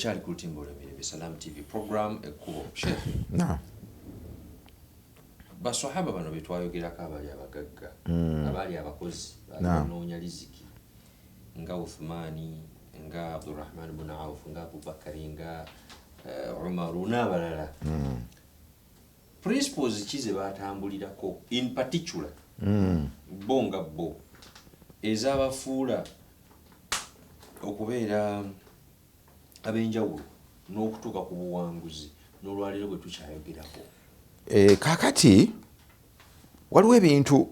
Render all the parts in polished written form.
okyali ku lutimba olw'emirembe Salam TV program ekkubo Sheikh. Baswahaba bano betwayogerako abali abagagga abali abakozi banoonya riziki nga Uthmani nga Abdurrahman ibn Auf nga Abubakari nga Umaru n'abalala. Principles kize batambulirako in particular bo nga bo ez'abafuula okubeera ab'enjawulo n'okutuuka ku buwanguzi n'olwaleero bwe tukyayogerako. Kakati waliwo ebintu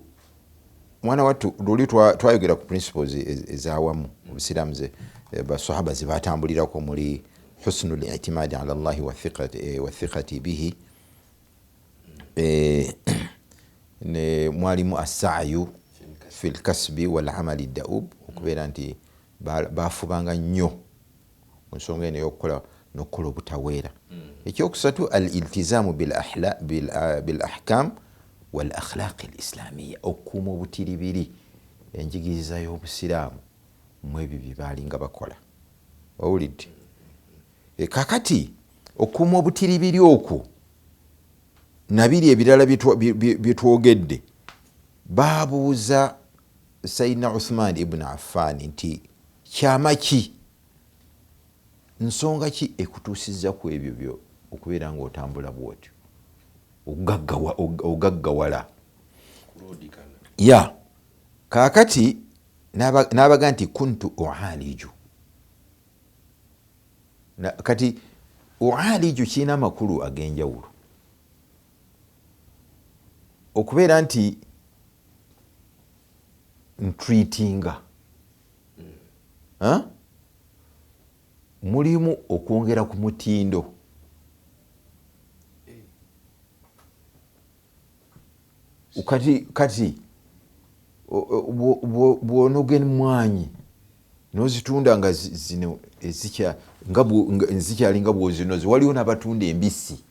mwana wattu luli twayogera ku principles ezawamu obusiraamu basahaba ze batambulirako muri husnul i'timadi ala Allahi wa thiqati bihi, ne mwalimu as-sa'yu fil kasbi wal amali daub, okubeera nti bafubanga nnyo ku nsonga eno y'okukola n'okukola obutaweera. ekyokusatu al-iltizaamu bil ahkam wal akhlaq al islamiyya, okukuuma obutiribiri enjigiriza y'obusiraamu mu ebyo bye baalinga bakola. Owulidde? Kakati okukuuma obutiribiri okwo nabiri ebirala bye twogedde, baabuuza Sayyidina Uthman ibn Affan nti kyama ki, nsonga ki ekutuusizza ku ebyo byo okubeera ng'otambula bw'otyo ogaggawala ya kakati n'abaga nti kuntu uhaliju. Kati uhaliju kirina amakulu ag'enjawulo, okubeera nti ntreatinga mulimu okwongera ku mutindo. Kati bw'onoga emmwanyi n'ozitunda nga zino zikyali nga bw'ozinoze, waliwo n'abatunda embisi.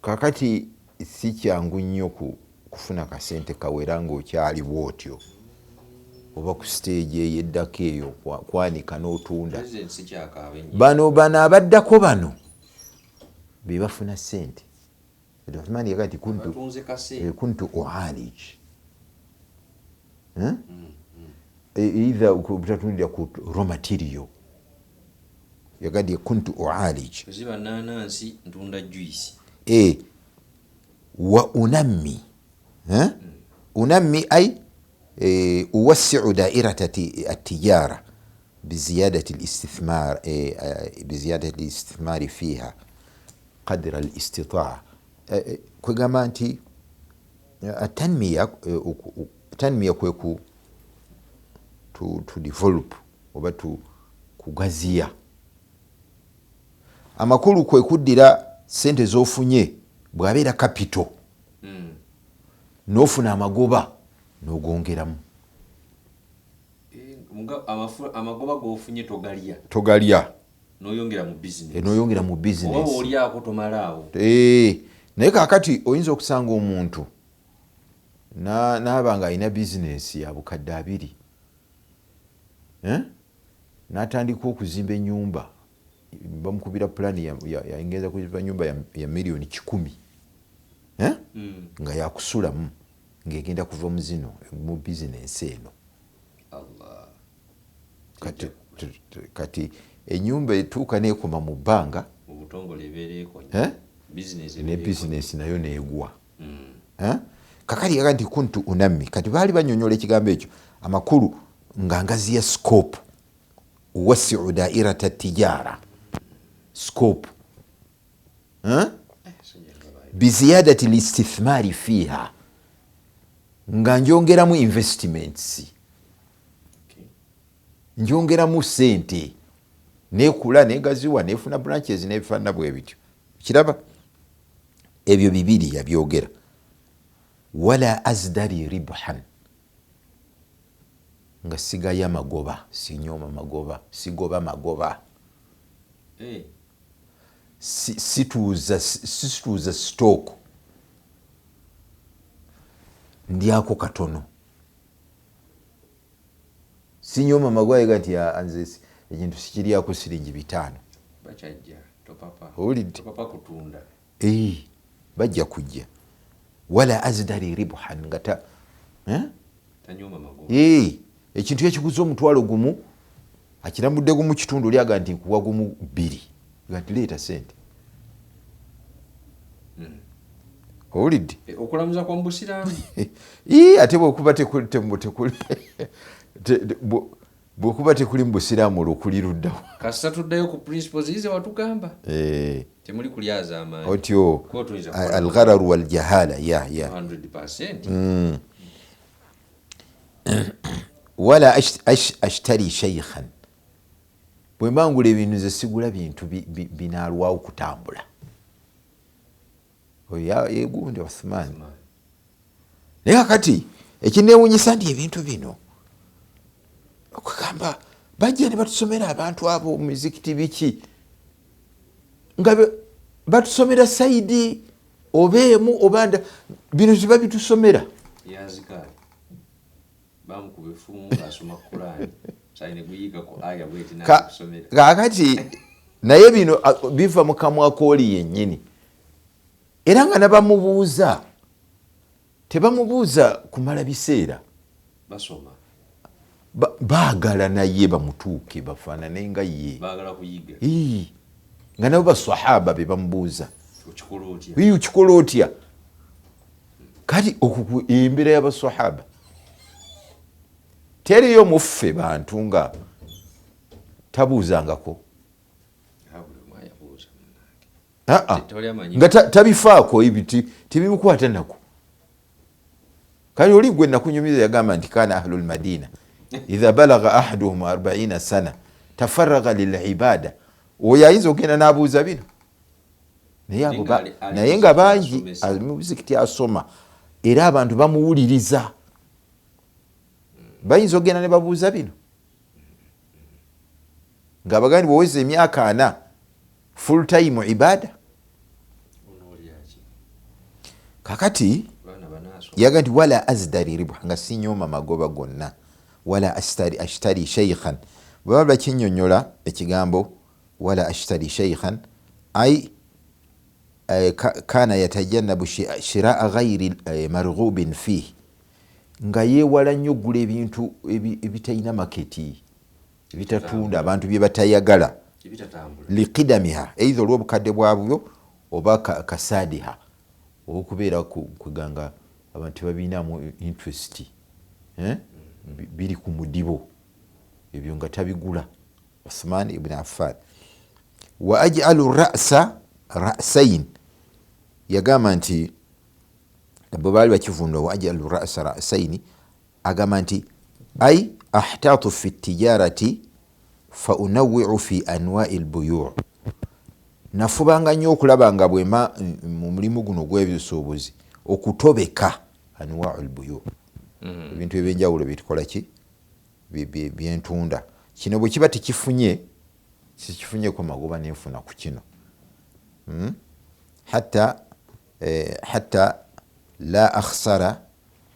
Kakati si kyangu nnyo kufuna kasente kawera ng'okyali bw'otyo, oba ku stage eyeddako eyo kwanika n'otunda. Bano abaddako bano be bafuna sente. Uthman yaga nti kuntu uhalij either kutatundira ku raw material, yaga nti kuntu uhalij ziba nanansi ntunda juice wa unammi unammi ay uwassi'u da'irati at-tijara biziyadati al-istithmar fiha qadra al-istita'a. Kwegamba nti tanmiya kwe to develop oba kugaziya amakulu, kwe kuddira sente z'ofunye bw'abeera capital n'ofuna amagoba n'ogongeramu. Amagoba g'ofunye togalya n'oyongera mu business oba olyako tomalaawo. Naye kakati oyinza okusanga omuntu n'aba nga alina bizinesi ya bukadde 2 n'atandika okuzimba ennyumba, bamukubira pulaani yayingereza kuzimba nyumba ya miliyoni 10 nga yakusulamu ng'egenda kuva mu zino mu bizinesi eno. Kati ennyumba etuuka n'ekoma mu bbanga, ne bizinesi nayo neegwa. Kakati yaga nti kuntu unammi. Kati baali banyonyola ekigambo ekyo, amakulu nga ngaziya scope, wasi'u da'irata tijara scope biziyadati listithmari fiha, nga njongeramu investments, njongeramu sente, nekula negaziwa nefuna branches nebifaanana bwe bityo. Kiraba ebyo bibiri yabyogera. Wala azdari ribhan, nga sigaya magoba, sinyoma magoba, sigoba magoba, situuza stock, ndyako katono, sinyoma magwaye gati anze ekintu sikiriyako siringi 5 bachajja topapa owulidde topapa kutunda bajja kujja wala azdari ribhan ngata tanyuma mago ekintu ekiguza omutwalo gumu akiramudde gumu kitundu lyaga nti nkuwa gumu 2 gati leeta sente owulidde okulamuza kwa mbusiramu ate bwekuba tekuli mubusiraamu olwokuli luddawo kasita tuddayo ku principles ize watugamba temuli kulyaza amaanyi otyo alghararu waljahala 100%. wala ashtari shaykhan bwembangula ebintu nze sigula bintu binalwawo kutambula yegundi Uthman naye kakati ekinewunyisa nti ebintu bino okugamba bajja ne batusomera abantu abo muzikiti biki nga batusomera saidi obeemu obanda bino tebabitusomera yazikali bamukubefumu basoma Qur'an saine kuyiga ko aya bweti na kusomera kakati naye bino biva mu kamwa kooli yennyini era nga nabamubuuza tebamubuuza kumala biseera basoma baagala naye bamutuuke bafaanane nga ye baagala kuyiga nga nabo basahaba be bamubuuza ukikola otya kati embeera y'abasahaba teriyo muffe bantu nga tabuuzangako nga tabifaako ebiti tebimukwata nako kali oli gwe nakunyumiza yagamba nti kana ahlul madina idha balagha ahaduhum 40 sana tafarraga lilibada oyo ayinza okgenda n'abuuza bino naye nga bangi muzikiti asoma era abantu bamuwuliriza bayinza okgenda ne babuuza bino nga bagandi bwoweza emyaka 4 full time ibada kakati yaga nti wala azdari ribha nga sinyoma magoba gonna wala ashtari shaykhan bwebaba bakinyonyola ekigambo wala ashtari shaykhan ay kana yatajannabu shiraa ghairi marghubin fihi nga yewala nnyo gula ebintu ebitalina maketi ebitatunda abantu bye batayagala liqidamiha eitha olw'obukadde bwabyo oba kasadiha okubeera kweganga abantu tebabinamu interest biri ku mudibo ebyo nga tabigula Uthman ibn Affan wa aj'alu ra'sayn yagamba nti bwe baali bakivunda wa aj'alu ra'sayn agamba nti ay ahtatu fi tijarati fa unawwi'u fi anwa'i al-buyu' nafubanga nnyo okulaba nga bwema mu mulimu guno gw'ebisuubuzi okutobeka anwa'u al-buyu' ebintu ebyenjawulo bitukola ki byentunda kino bwe kiba tekifunye sikifunyeko magoba nenfuna ku kino hatta la akhsara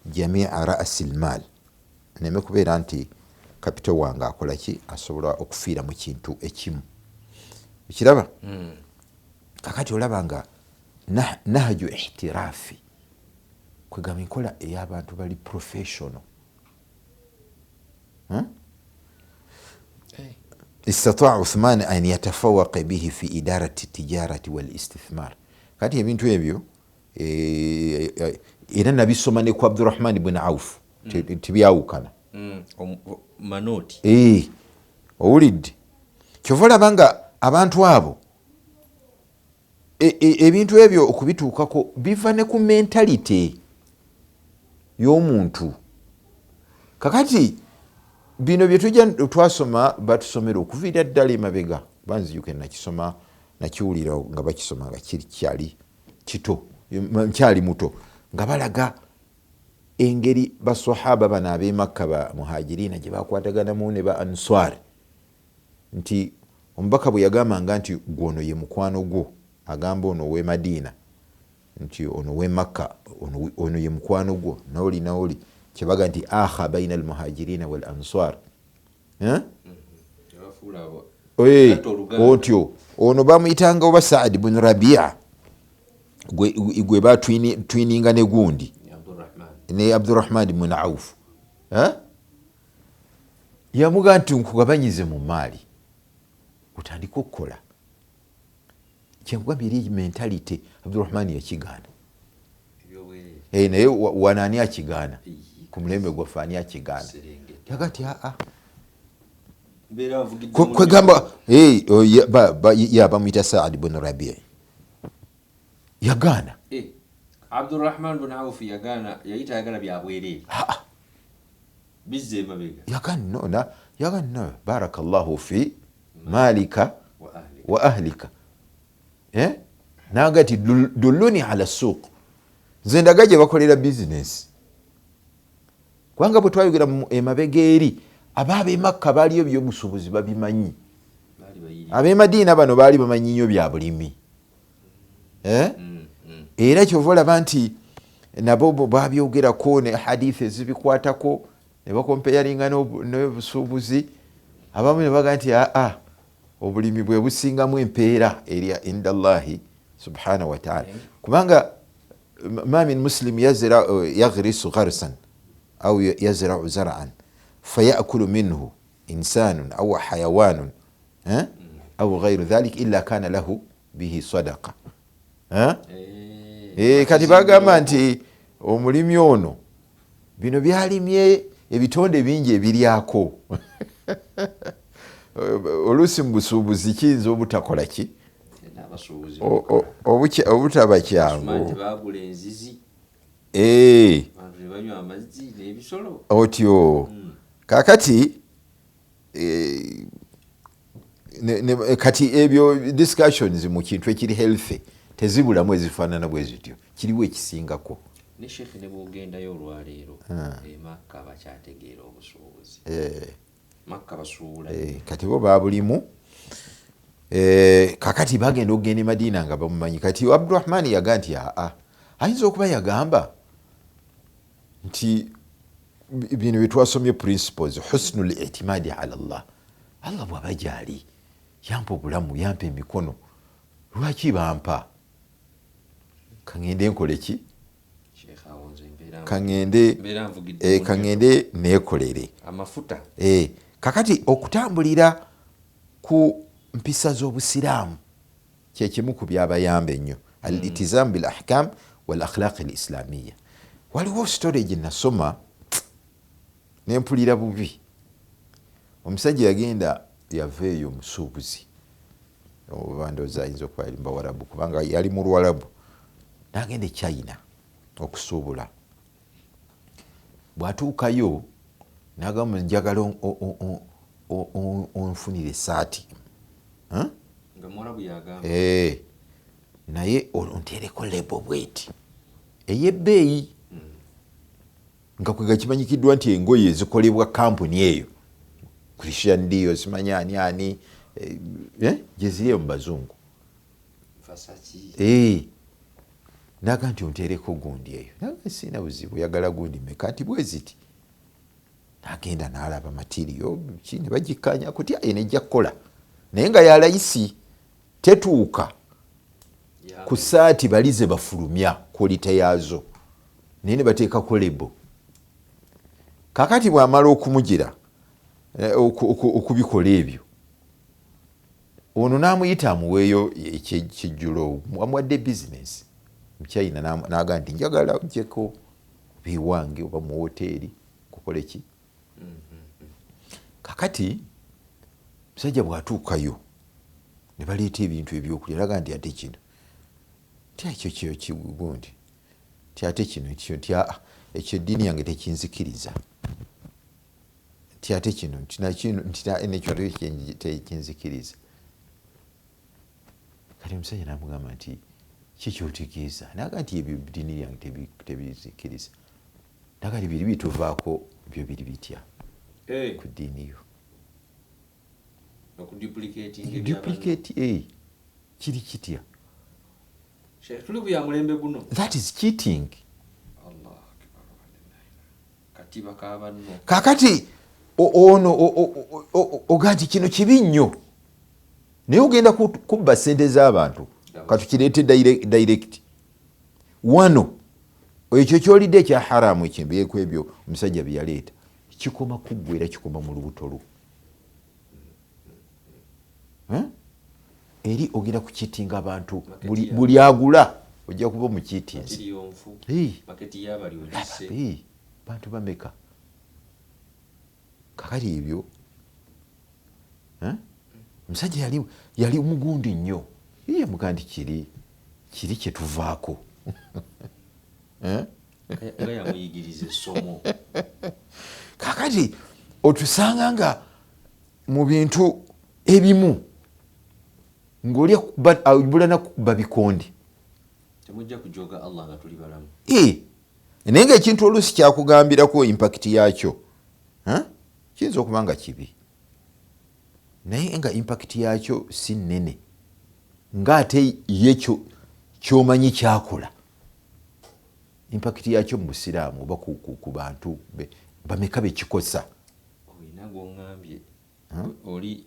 jami'a ra'si al-mal neme kubeera nti kapito wange akola ki asobola okufiira mu kintu ekimu ekiraba kakati olaba nga nahaju ihtirafi kwegamba enkola ey'abantu bali professional استطاع عثمان أن يتفوق به في إدارة التجارة والاستثمار kati ebintu ebyo era nabisoma ku Abdurrahman ibn Auf tibyawukana manoti owulidde kyova olaba nga abantu abo ebintu ebyo okubituukako biva ne ku mentality y'omuntu kakati bino byetujja twasoma batusomera okuviira ddala emabega banzijuke nakisoma nakiwulira nga bakisoma nga kyali kito nkyali muto nga balaga engeri basahaba bano ab'e Makka ba muhajirina gye bakwataganamu ne ba answar nti omubaka bwe yagambanga nti gwono ye mukwano gwo agamba ono ow'e Madina nti ono ow'e Makka ono ye mukwano gwo naoli kyebaga nti akha baina almuhajirina wal answar otyo ono bamuyitanga oba Saad ibn Rabia gwe batwininga ne gundi ne Abdurrahman ibn Auf yamuga nti nkugabanyize mu maali utandika okukola kyengwa biri mentality. Abdurrahman yakigaana naye wanani akigaana ku mulembe gwaffe ani akigaana yaga nti kwegamba bamuyita Saad ibn Rabia yagaana. Abdurrahman bin Auf yagaana yayita byabwerere bizze mabega yagaana barakallahu fi malika wa ahlika nagati dulluni ala suuq nze ndaga gye bakolera bizinesi kubanga bwe twayogera emabega eri ab'e Makka baaliyo byobusuubuzi babimanyi, ab'e Madiina bano baali bamanyi nnyo bya bulimi era kyova olaba nti nabo babyogerako ne hadithi ezibikwatako ne bakompeyaringa n'obusuubuzi. Abamu ne baga nti obulimi bwe busingamu empeera eri inda Allahi subhanahu wa ta'ala kubanga ma min muslim yaghrisu gharsan au yazra'u zar'an fayakulu minhu insanun au hayawanun au ghayru dhalik illa kana lahu bihi sadaqa. Kati bagamba nti omulimi ono bino byalimye ebitonde bingi ebiryako oluusi mu busuubuzi kiyinza obutakola ki obutaba kyangu otyo. Kakati kati ebyo discussions mu kintu ekiri healthy tezibulamu ezifaanana bwe zityo, kiriwo ekisingako. Ne Sheikh ne bwogendayo olwaleero Makka bakyategeera obusuubuzi Makka basuubula kati bo babulimu. Kakati bagenda okugenda e Madiina nga bamumanyi. Kati Abdurrahman yaga nti ayinza okuba yagamba nti bino byetwasomye principles husnul itimadi ala Allah. Allah bw'aba gyali yampa obulamu yampa emikono lwaki bampa kangende nkole ki kangende neekolere amafuta. Kakati okutambulira ku mpisa z'obusiraamu kyekimu ku byabayamba ennyo al-itizam bil ahkam wal akhlaq al islamiyya. Waliwo story gye nasoma nempulira bubi. Omusajja yagenda yava eyo musuubuzi oba ndowooza ayinza okuba yali Bawarabu kubanga yali mu Lwarabu n'agenda e China okusuubula. Bw'atuukayo n'agamba njagala onfunire esaati naye ontereko lebo bweti ey'ebbeeyi nga kwega kimanyikiddwa nti engoye ezikolebwa kampuni eyo Christian Dior simanyi ani gye ziri mu bazungu naga nti ontereko gundi eyo naga sina buzibu yagala gundi meka nti bwe ziti nagenda n'alaba matiriyo kine bagikanya kuti ene ejja kukola naye nga ya layisi tetuuka ku saati balize bafulumya kwolite yaazo naye ne bateekako lebo. Kakati bw'amala okumugira okubikola ebyo ono n'amuyita amuweeyo ekijjulo amuwadde bizinesi mu China n'aga nti njagala ojjeko biwange oba mu woteeri kukole ki. Kakati musajja bw'atuukayo ne baleeta ebintu ebyokulya laga nti ate kino ti ekyo kigundi ti ate kino ekyo ti ekyo eddiini yange tekinzikiriza ti ate kino nekyo tekinzikiriza. Kati omusajja n'amugamba nti kikyotegeeza naga nti ebyo eddiini yange tebizikiriza naga ti biri bituvaako byo biri bitya ku ddiini yo duplicate kiri kitya. Tuli ku ya mulembe guno. That is cheating. Allah. Katiba kabanno. Kakati ono ogati kino kibi nnyo naye ogenda kubba sente z'abantu katukireete direct wano ekyo kyolidde ekya haramu ekyembeeko ebyo omusajja byeyaleeta kikoma kuggwa era kikoma mu lubuto lwo eri ogenda kukitinga abantu buli agula ojja kuba omukiitinzi bantu bameka kakati ebyo omusajja yali mugundi nnyo iye muga nti kiri kyetuvaako kakati otusanga nga mu bintu ebimu ng'oli bulana kuba bikondi temujja kujoga Allah nga tuli balamu naye ngaekintu oluusi kyakugambirako impact yakyo kiyinza okuba nga kibi naye nga impact yakyo si nnene ng'ate ye kyomanyi kyakola impact yakyo mu busiraamu oba ku bantu bameka bekikosa olina goŋŋambye oli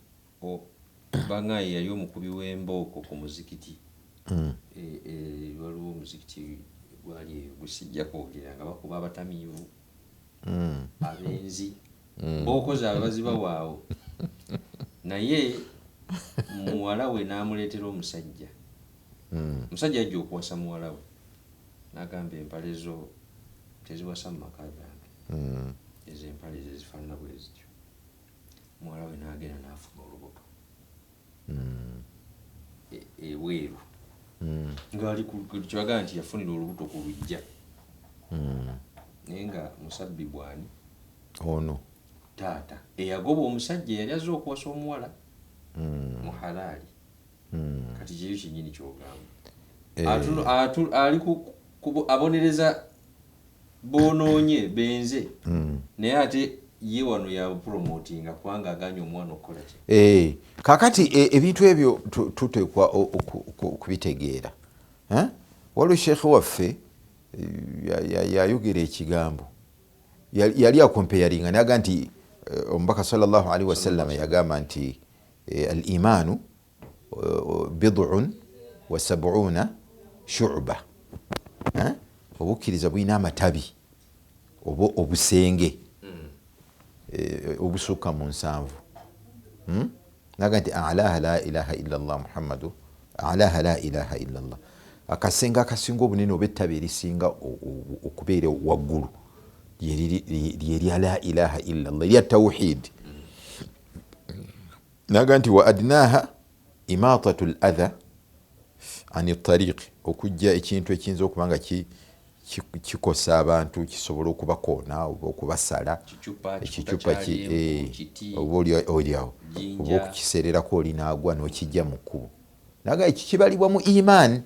bangaye yali omukubi w'embooko ku muzikiti waliwo omuzikiti gwali eyo gusijja kwogera nga bakuba abatamiivu abenzi mbooko zaabwe bazibawaawo naye muwala we n'amuleetera omusajja ajja okuwasa muwala we n'agamba empale zo teziwasa mu maka gange ezo empale zezifaanana bwe zityo muwala we n'agenda n'afuna olubuto ebweru ngaali kyebagamba nti yafunira olubuto ku lujja naye nga musabbi bwani ono taata eyagoba omusajja yali azze okuwasa omuwala mu halaali kati kiri kinyini kyogamba ali abonereza bonoonye benze naye ate ye wano yapromotinga kubanga aganya omwana okukola ki kakati ebintu ebyo tuteekwa okubitegeera waliwo sheekhe waffe yayogera ekigambo yali akompeyaringa naga nti omubaka sallallahu alaihi wasallam yagamba nti al imaanu bid'un wa sab'una shu'ba obukkiriza bulina amatabi oba obusenge obusukka mu 7 naga nti alaha la ilaha illallah muhammadu alaha la ilaha illallah akasenga akasinga obunene oba ettabi erisinga okubeera waggulu lyerya la ilaha illallah erya tawhid naga nti wa adnaha imatatu l adha ani tariq okujja ekintu ekiyinza okuba nga kikosa abantu kisobola okubakoona oba okubasala ekicupa oba oliawo oba okukisererako olinaagwa n'okijja mu kkubo naga ekyo kibalibwa mu imaani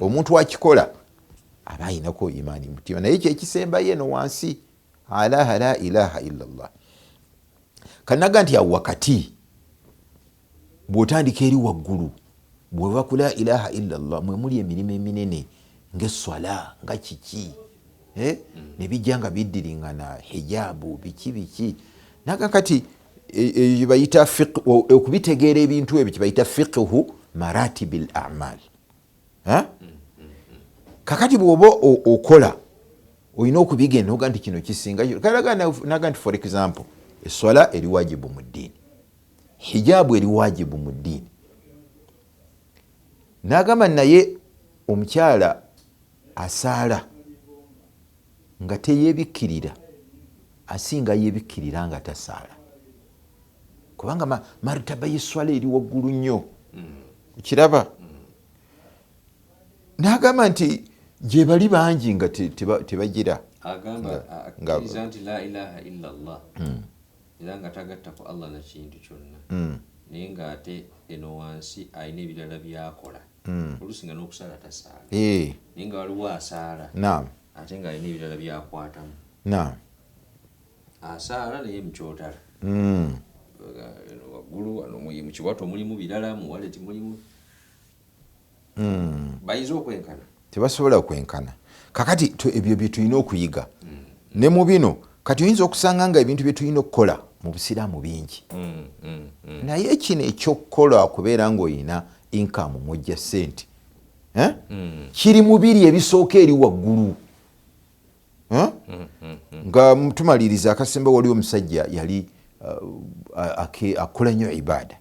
omuntu akikola aba ayinako imaani mutima naye kyekisembayo eno wansi alaha la ilaha illallah kanaga nti awo wakati bw'otandika eri waggulu bweva ku la ilaha illallah mwe muli emirimu eminene ng'eswala nga kiki nebijja nga biddiringana hijabu biki naga kati bayita okubitegeera ebintu ebyo kibayita fiqhu maratibi l amal kakati bw'oba okola olina okubigenda oga nti kino kisingayo naga nti for example eswala eri wajibu mu ddiini hijabu eri wajibu mu ddiini nagamba naye omukyala asaala nga teyebikkirira asinga yebikkirira nga tasaala kubanga maritaba y'eswala eri waggulu nnyo kiraba nagamba nti gye bali bangi nga tebagira agamba akkiriza nti la ilaha illallah era nga tagattako Allah na kintu kyonna naye ng'ate eno wansi alina ebirala byakola oluusi nga n'okusaala tasaala naye nga waliwo asaala ate ng'alina ebirala byakwatamu asaala naye mukyotala waggulu wano mu kiwato mulimu birala mu waleti mulimu bayinza okwenkana tebasobola kwenkana kakati ebyo bye tulina okuyiga ne mu bino kati oyinza okusanga nga ebintu bye tulina okukola mu busiraamu bingi naye kino ekyokukola kubeera ngaolina income mwojja ssente kiri mu biri ebisooka eri waggulu. Nga tumaliriza akasembe wali omusajja yali akola nnyo ibaada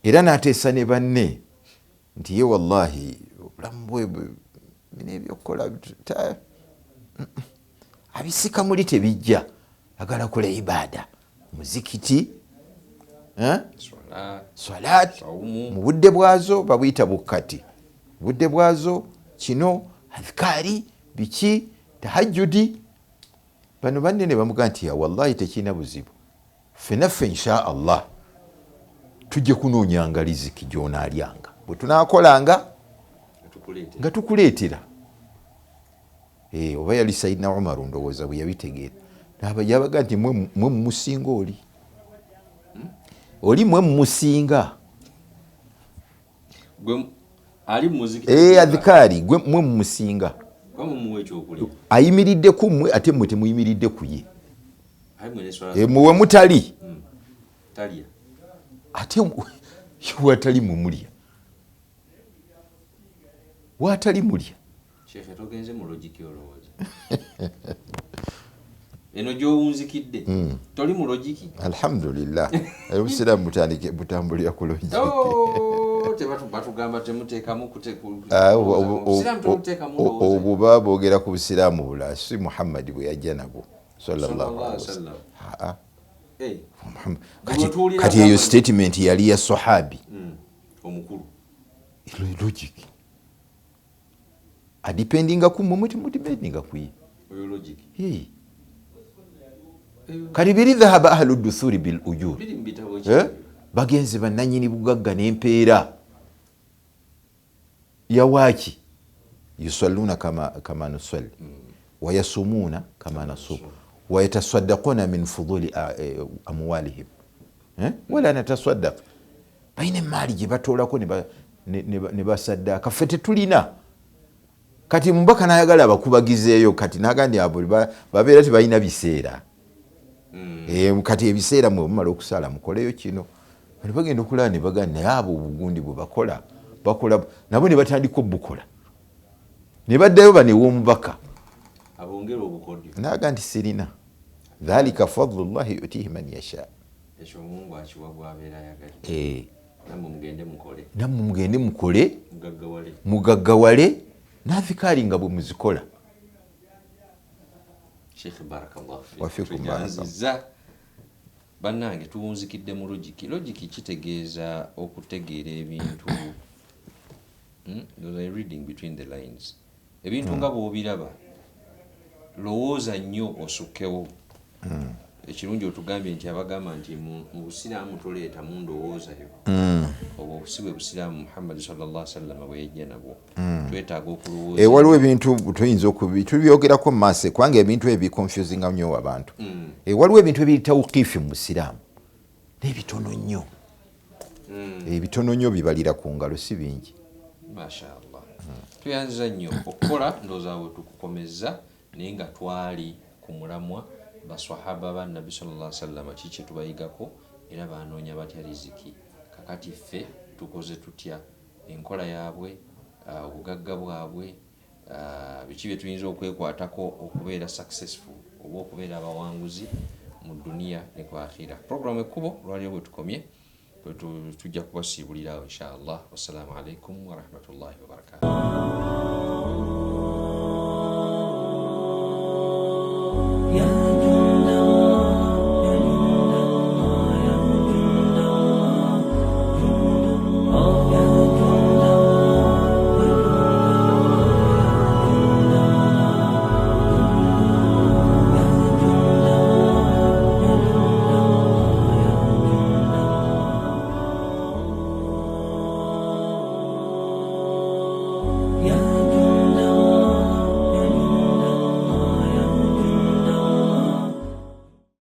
era n'ateesa ne banne nti ye wallahi obulamu bwe bino ebyokukola abisika muli tebijja agala kola ibaada muzikiti swalaat mu budde bwazo babuyita bukkati budde bwazo kino adhikaari biki tahajjudi bano banne ne bamuga nti ya wallahi tekirina buzibu fenaffe insha allah tujje kunoonyanga riziki gyonaalyanga bwe tunaakolanga nga tukuleetera. Oba yali Sayyidina Umaru ndowooza bwe yabitegeera yabaga nti mwe mumusinga oli mwe mumusinga adhikaari mwe mumusinga ayimiridde ku mmwe ate mmwe temuyimiridde ku ye muwe mutali ate watali mumulya watali mulya eno gyowunzikidde toli mu logiki. Alhamdulillah obusiraamu butambulira ku logiki. Batugamba temuteekamu obwo baba boogera ku busiraamu bula si Muhammad bwe yajja nabwo sallallahu alaihi wasallam. Kati eyo statement yali ya sahabi omukulu logic adipendinga ku mmwe temudipendinga ku ye oyo logic. Kati biri dhahaba ahlu duthuri bil ujur bagenzi bannanyini bugagga n'empeera yawaaki yusalluna kama nusalli wayasumuna kama nasum wayatasaddaquna min fuduli amwalihim wala natasaddaq bayina emaali gye batoolako ne basaddaaka ffe tetulina. Kati mubaka n'ayagala abakubagizeeyo kati n'agandi abo babeera tebalina biseera. Kati ebiseera mwe mumala okusala mukoleyo kino bali bagenda okulaba ne bagana naye abo obugundi bwe bakola nabo ne batandika obukola ne baddayo banew'omubaka abongera obukodyo naga nti sirina dhalika fadlullahi yutihi man yasha ekyo Mungu akiwa bw'abeera ayagala. Nammwe mugende mukole mugaggawale n'adhikaari nga bwe muzikola. Sheikh barakallahu fiik. Bannange tuwunzikidde mu logiki. Logiki kitegeeza okutegeera ebintu. There's a reading between the lines. Ebintu nga bw'obiraba lowooza nnyo osukkewo. Ekirungi otugambye nti abagamba nti mu busiraamu toleeta mu ndowoozayo. Obwo si bwe busiraamu Muhammad sallallahu alaihi wasallam bwe yajja nabwo. Twetaaga okulowooza. Waliwo ebintu tuyinza tubyogerako mu maaso kubanga ebintu ebi confusing nnyo abantu. Waliwo ebintu ebiri tawqifi mu busiraamu n'ebitono nnyo. Ebitono nnyo bibalira ku ngalo si bingi. Mashaallah. Tuyanza nnyo okukola ndowooza bwe tukukomeza naye nga twali ku mulamwa baswahaba ba Nabi sallallahu alaihi wasallam kiki tubayigako era banoonya batya riziki. Kakati ffe tukoze tutya enkola yaabwe obugagga bwabwe biki bye tuyinza okwekwatako okubeera successful oba okubeera abawanguzi mu duniya ne ku akhira. Programu ekkubo lwaliyo bwe tukomye tujja kubasiibulirawo inshallah. Wassalamu alaikum wa rahmatullahi wa barakatuh.